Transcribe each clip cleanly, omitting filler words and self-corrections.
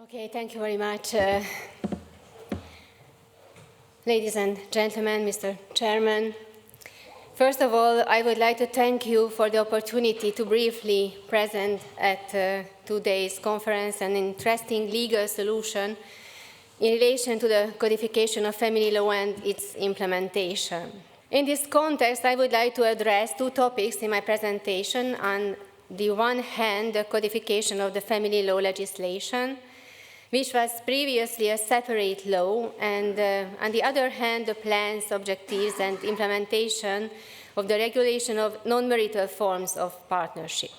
Okay, thank you very much. Ladies and gentlemen, Mr. Chairman, first of all, I would like to thank you for the opportunity to briefly present at today's conference an interesting legal solution in relation to the codification of family law and its implementation. In this context, I would like to address two topics in my presentation. On the one hand, the codification of the family law legislation, which was previously a separate law, and on the other hand, the plans, objectives, and implementation of the regulation of non-marital forms of partnership.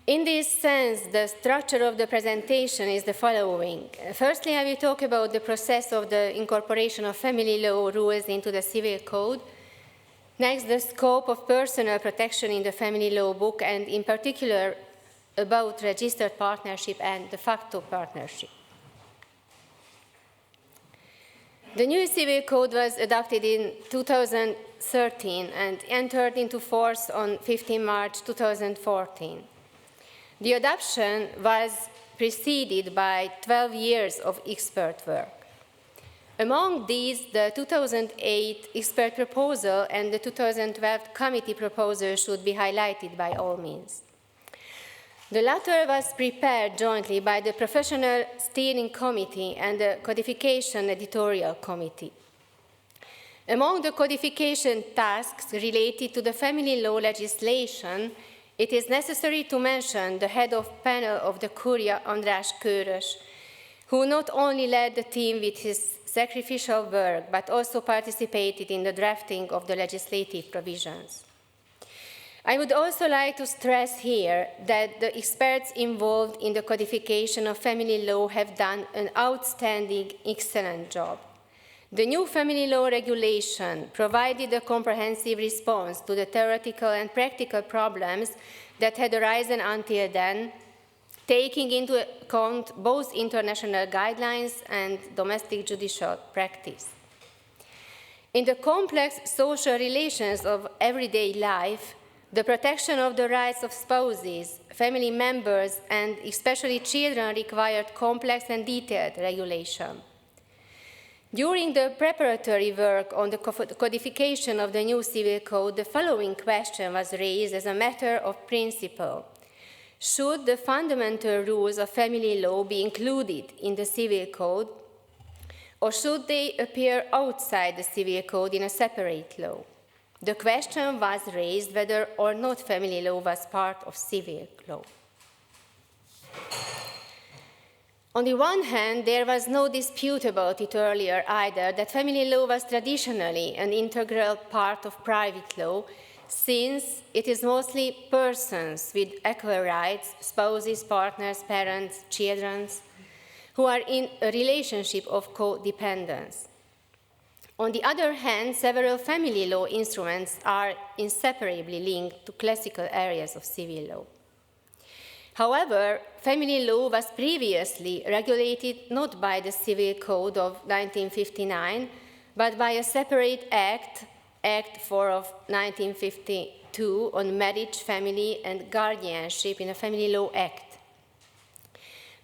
In this sense, the structure of the presentation is the following. Firstly, I will talk about the process of the incorporation of family law rules into the Civil Code. Next, the scope of personal protection in the family law book, and in particular, about registered partnership and de facto partnership. The new Civil Code was adopted in 2013 and entered into force on 15 March 2014. The adoption was preceded by 12 years of expert work. Among these, the 2008 expert proposal and the 2012 committee proposal should be highlighted by all means. The latter was prepared jointly by the Professional Steering Committee and the Codification Editorial Committee. Among the codification tasks related to the family law legislation, it is necessary to mention the head of panel of the Curia, András Kőrös, who not only led the team with his sacrificial work, but also participated in the drafting of the legislative provisions. I would also like to stress here that the experts involved in the codification of family law have done an outstanding, excellent job. The new family law regulation provided a comprehensive response to the theoretical and practical problems that had arisen until then, taking into account both international guidelines and domestic judicial practice. In the complex social relations of everyday life, the protection of the rights of spouses, family members, and especially children required complex and detailed regulation. During the preparatory work on the codification of the new Civil Code, the following question was raised as a matter of principle. Should the fundamental rules of family law be included in the Civil Code, or should they appear outside the Civil Code in a separate law? The question was raised whether or not family law was part of civil law. On the one hand, there was no dispute about it earlier either that family law was traditionally an integral part of private law, since it is mostly persons with equal rights, spouses, partners, parents, children, who are in a relationship of codependence. On the other hand, several family law instruments are inseparably linked to classical areas of civil law. However, family law was previously regulated not by the Civil Code of 1959, but by a separate act, Act 4 of 1952 on marriage, family, and guardianship in a Family Law Act.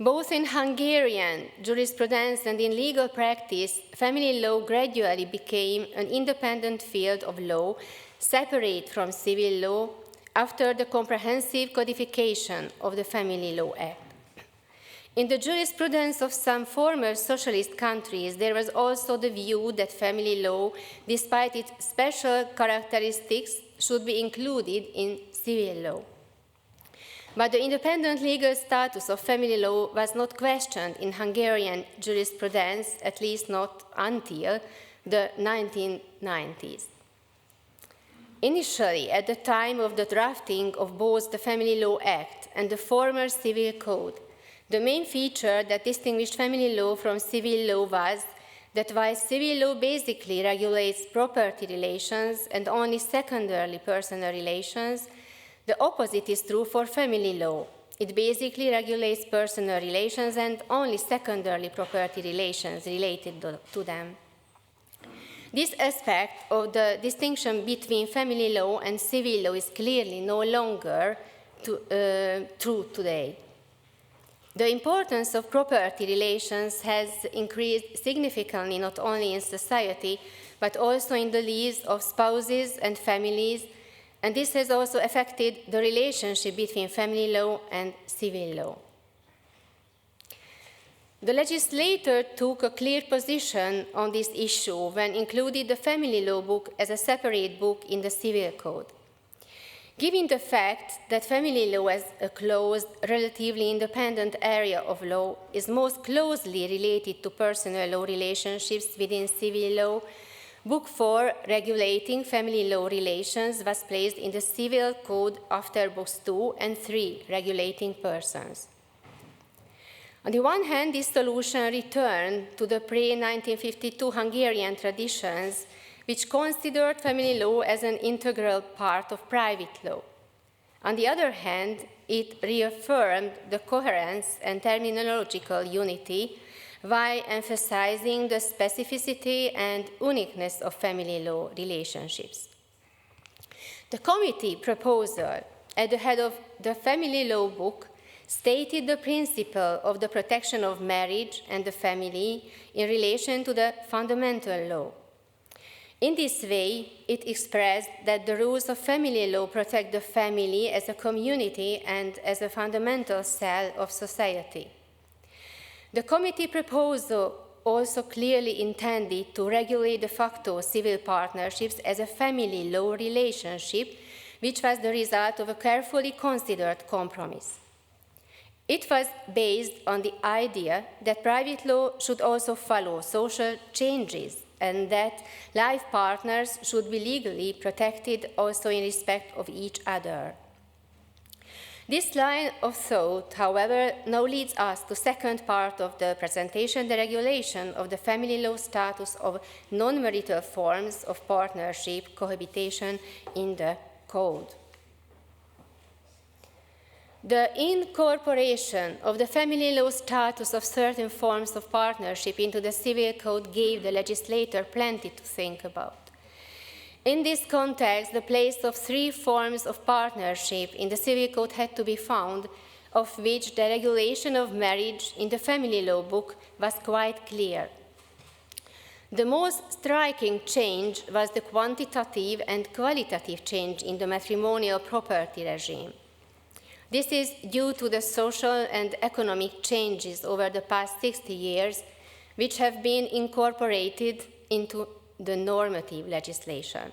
Both in Hungarian jurisprudence and in legal practice, family law gradually became an independent field of law, separate from civil law, after the comprehensive codification of the Family Law Act. In the jurisprudence of some former socialist countries, there was also the view that family law, despite its special characteristics, should be included in civil law. But the independent legal status of family law was not questioned in Hungarian jurisprudence, at least not until the 1990s. Initially, at the time of the drafting of both the Family Law Act and the former Civil Code, the main feature that distinguished family law from civil law was that while civil law basically regulates property relations and only secondarily personal relations, the opposite is true for family law. It basically regulates personal relations and only secondarily property relations related to them. This aspect of the distinction between family law and civil law is clearly no longer true today. The importance of property relations has increased significantly not only in society, but also in the lives of spouses and families, and this has also affected the relationship between family law and civil law. The legislator took a clear position on this issue when included the family law book as a separate book in the Civil Code. Given the fact that family law as a closed, relatively independent area of law is most closely related to personal law relationships within civil law, Book 4, regulating family law relations, was placed in the Civil Code after Books 2 and 3, regulating persons. On the one hand, this solution returned to the pre-1952 Hungarian traditions, which considered family law as an integral part of private law. On the other hand, it reaffirmed the coherence and terminological unity while emphasizing the specificity and uniqueness of family law relationships. The committee proposal at the head of the family law book stated the principle of the protection of marriage and the family in relation to the fundamental law. In this way, it expressed that the rules of family law protect the family as a community and as a fundamental cell of society. The committee proposal also clearly intended to regulate de facto civil partnerships as a family law relationship, which was the result of a carefully considered compromise. It was based on the idea that private law should also follow social changes and that life partners should be legally protected also in respect of each other. This line of thought, however, now leads us to the second part of the presentation, the regulation of the family law status of non-marital forms of partnership, cohabitation in the Code. The incorporation of the family law status of certain forms of partnership into the Civil Code gave the legislator plenty to think about. In this context, the place of three forms of partnership in the Civil Code had to be found, of which the regulation of marriage in the family law book was quite clear. The most striking change was the quantitative and qualitative change in the matrimonial property regime. This is due to the social and economic changes over the past 60 years, which have been incorporated into the normative legislation.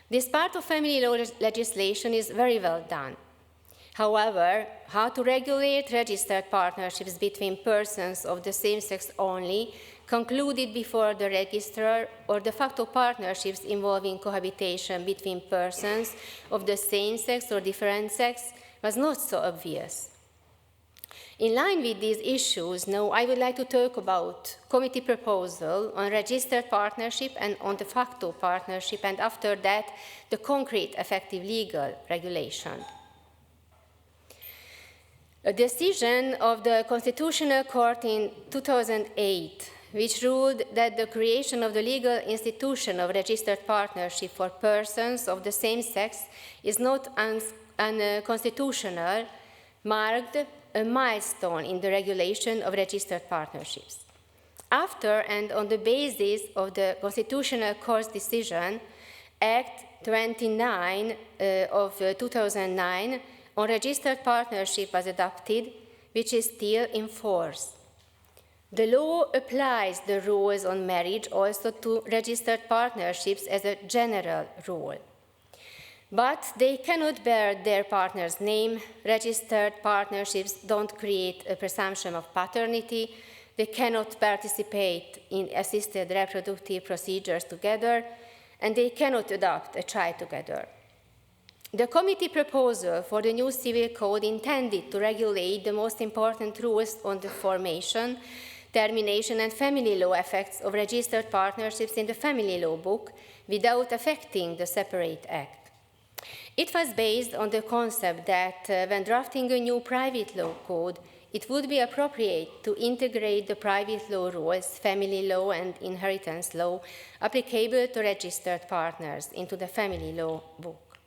This part of family law legislation is very well done. However, how to regulate registered partnerships between persons of the same sex only, concluded before the registrar, or de facto partnerships involving cohabitation between persons of the same sex or different sex, was not so obvious. In line with these issues, now I would like to talk about committee proposal on registered partnership and on de facto partnership, and after that, the concrete effective legal regulation. A decision of the Constitutional Court in 2008, which ruled that the creation of the legal institution of registered partnership for persons of the same sex is not unconstitutional, marked a milestone in the regulation of registered partnerships. After and on the basis of the Constitutional Court's decision, Act 29 of 2009 on registered partnership was adopted, which is still in force. The law applies the rules on marriage also to registered partnerships as a general rule. But they cannot bear their partner's name. Registered partnerships don't create a presumption of paternity. They cannot participate in assisted reproductive procedures together, and they cannot adopt a child together. The committee proposal for the new Civil Code intended to regulate the most important rules on the formation, termination, and family law effects of registered partnerships in the family law book without affecting the separate act. It was based on the concept that when drafting a new private law code, it would be appropriate to integrate the private law rules, family law and inheritance law, applicable to registered partners into the family law book.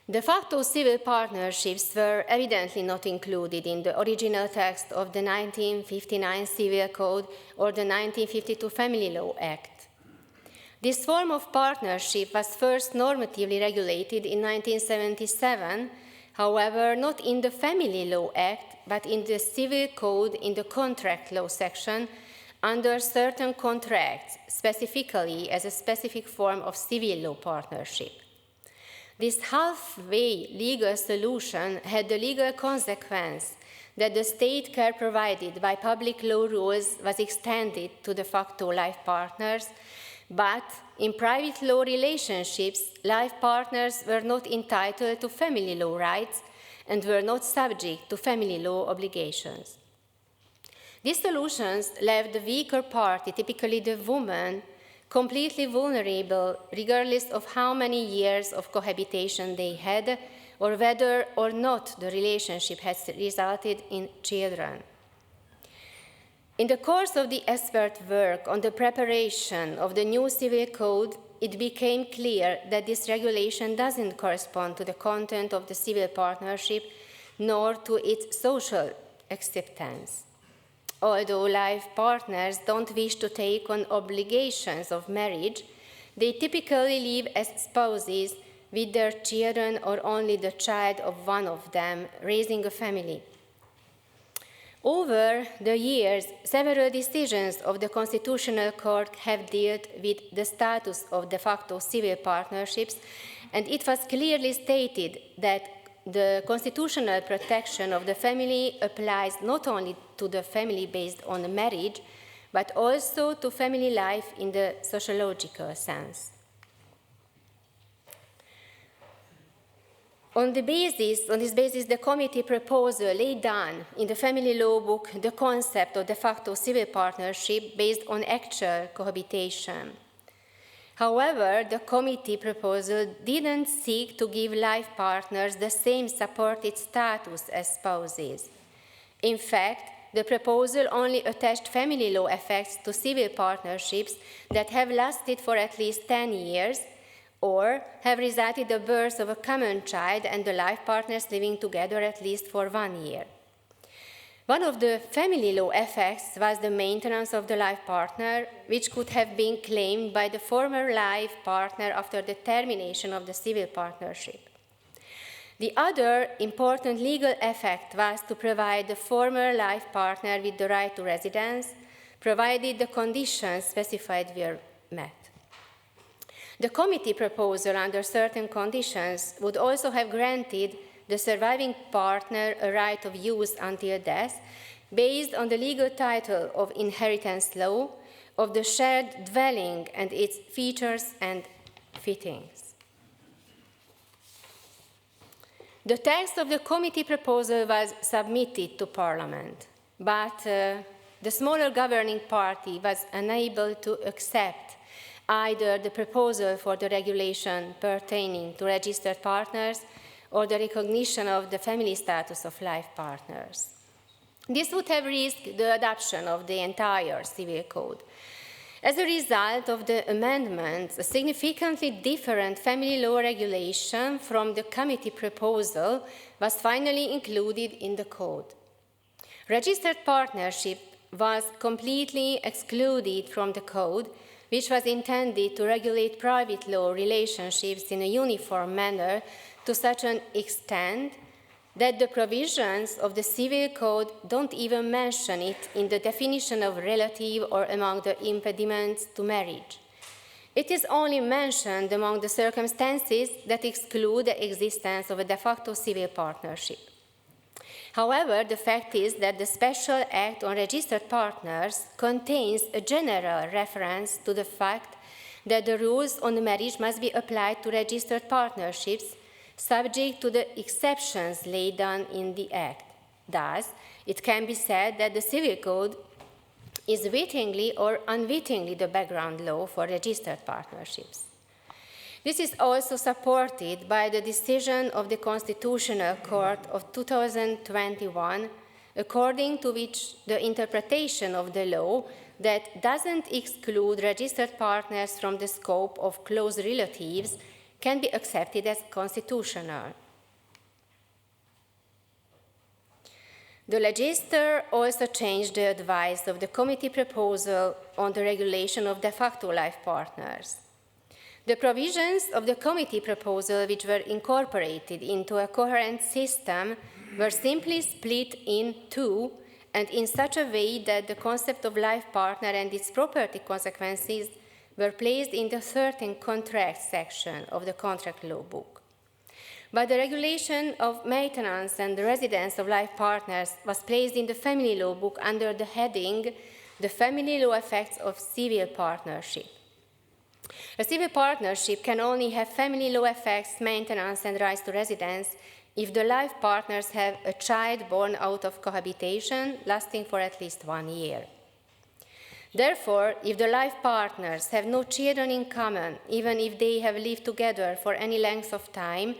De facto civil partnerships were evidently not included in the original text of the 1959 Civil Code or the 1952 Family Law Act. This form of partnership was first normatively regulated in 1977, however, not in the Family Law Act, but in the Civil Code in the Contract Law section under certain contracts, specifically as a specific form of civil law partnership. This halfway legal solution had the legal consequence that the state care provided by public law rules was extended to de facto life partners, but in private law relationships, life partners were not entitled to family law rights and were not subject to family law obligations. These solutions left the weaker party, typically the woman, completely vulnerable regardless of how many years of cohabitation they had or whether or not the relationship has resulted in children. In the course of the expert work on the preparation of the new Civil Code, it became clear that this regulation doesn't correspond to the content of the civil partnership nor to its social acceptance. Although life partners don't wish to take on obligations of marriage, they typically live as spouses with their children or only the child of one of them, raising a family. Over the years, several decisions of the Constitutional Court have dealt with the status of de facto civil partnerships, and it was clearly stated that the constitutional protection of the family applies not only to the family based on marriage, but also to family life in the sociological sense. On this basis, the committee proposal laid down in the family law book the concept of de facto civil partnership based on actual cohabitation. However, the committee proposal didn't seek to give life partners the same supported status as spouses. In fact, the proposal only attached family law effects to civil partnerships that have lasted for at least 10 years or have resulted in the birth of a common child and the life partners living together at least for 1 year. One of the family law effects was the maintenance of the life partner, which could have been claimed by the former life partner after the termination of the civil partnership. The other important legal effect was to provide the former life partner with the right to residence, provided the conditions specified were met. The committee proposal, under certain conditions, would also have granted the surviving partner a right of use until death, based on the legal title of inheritance law, of the shared dwelling and its features and fittings. The text of the committee proposal was submitted to Parliament, but the smaller governing party was unable to accept either the proposal for the regulation pertaining to registered partners or the recognition of the family status of life partners. This would have risked the adoption of the entire Civil Code. As a result of the amendments, a significantly different family law regulation from the committee proposal was finally included in the code. Registered partnership was completely excluded from the code, which was intended to regulate private law relationships in a uniform manner to such an extent that the provisions of the Civil Code don't even mention it in the definition of relative or among the impediments to marriage. It is only mentioned among the circumstances that exclude the existence of a de facto civil partnership. However, the fact is that the Special Act on Registered Partners contains a general reference to the fact that the rules on marriage must be applied to registered partnerships, subject to the exceptions laid down in the Act. Thus, it can be said that the Civil Code is wittingly or unwittingly the background law for registered partnerships. This is also supported by the decision of the Constitutional Court of 2021, according to which the interpretation of the law that doesn't exclude registered partners from the scope of close relatives can be accepted as constitutional. The legislator also changed the advice of the committee proposal on the regulation of de facto life partners. The provisions of the committee proposal, which were incorporated into a coherent system, were simply split in two, and in such a way that the concept of life partner and its property consequences were placed in the 13th contract section of the contract law book. But the regulation of maintenance and the residence of life partners was placed in the family law book under the heading, The Family Law Effects of Civil Partnership. A civil partnership can only have family law effects, maintenance, and rights to residence if the life partners have a child born out of cohabitation lasting for at least 1 year. Therefore, if the life partners have no children in common, even if they have lived together for any length of time,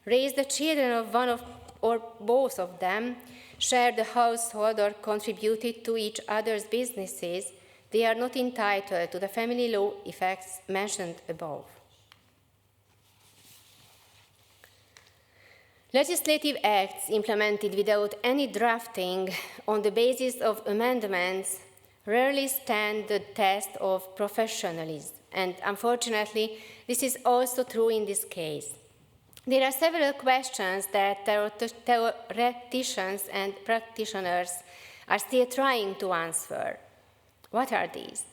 raised the children of one of or both of them, shared the household, or contributed to each other's businesses, they are not entitled to the family law effects mentioned above. Legislative acts implemented without any drafting on the basis of amendments rarely stand the test of professionalism, and unfortunately, this is also true in this case. There are several questions that theoreticians and practitioners are still trying to answer. What are these?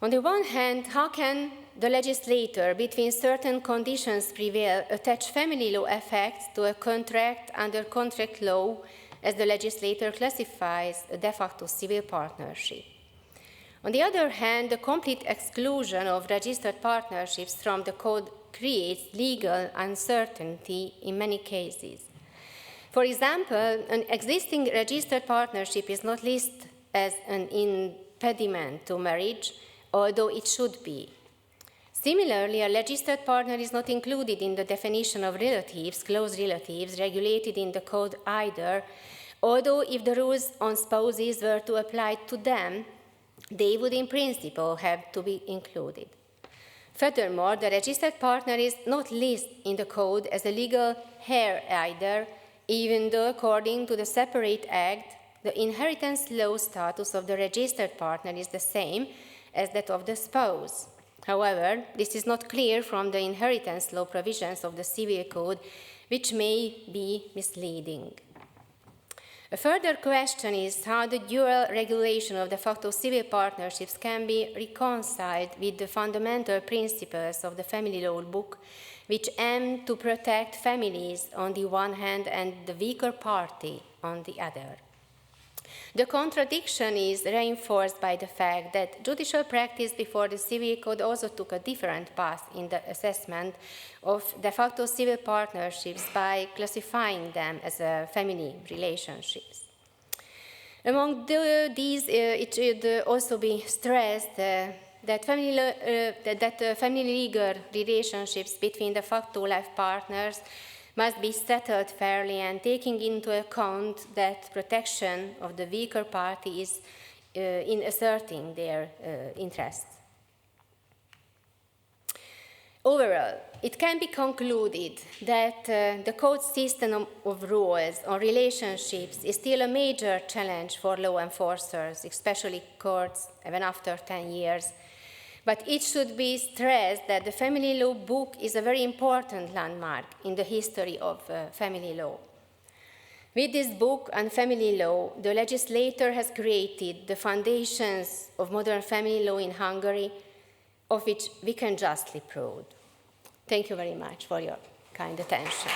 On the one hand, how can the legislator, between certain conditions prevail, attach family law effects to a contract under contract law as the legislator classifies a de facto civil partnership? On the other hand, the complete exclusion of registered partnerships from the code creates legal uncertainty in many cases. For example, an existing registered partnership is not listed as an impediment to marriage, although it should be. Similarly, a registered partner is not included in the definition of relatives, close relatives, regulated in the code either, although if the rules on spouses were to apply to them, they would in principle have to be included. Furthermore, the registered partner is not listed in the code as a legal heir either, even though according to the separate act, the inheritance law status of the registered partner is the same as that of the spouse. However, this is not clear from the inheritance law provisions of the Civil Code, which may be misleading. A further question is how the dual regulation of de facto civil partnerships can be reconciled with the fundamental principles of the family law book, which aim to protect families on the one hand and the weaker party on the other. The contradiction is reinforced by the fact that judicial practice before the Civil Code also took a different path in the assessment of de facto civil partnerships by classifying them as family relationships. Among these, it should also be stressed that family legal relationships between de facto life partners must be settled fairly and taking into account that protection of the weaker party is in asserting their interests. Overall, it can be concluded that the code system of rules on relationships is still a major challenge for law enforcers, especially courts, even after 10 years. But it should be stressed that the family law book is a very important landmark in the history of family law. With this book on family law, the legislator has created the foundations of modern family law in Hungary, of which we can justly be proud. Thank you very much for your kind attention.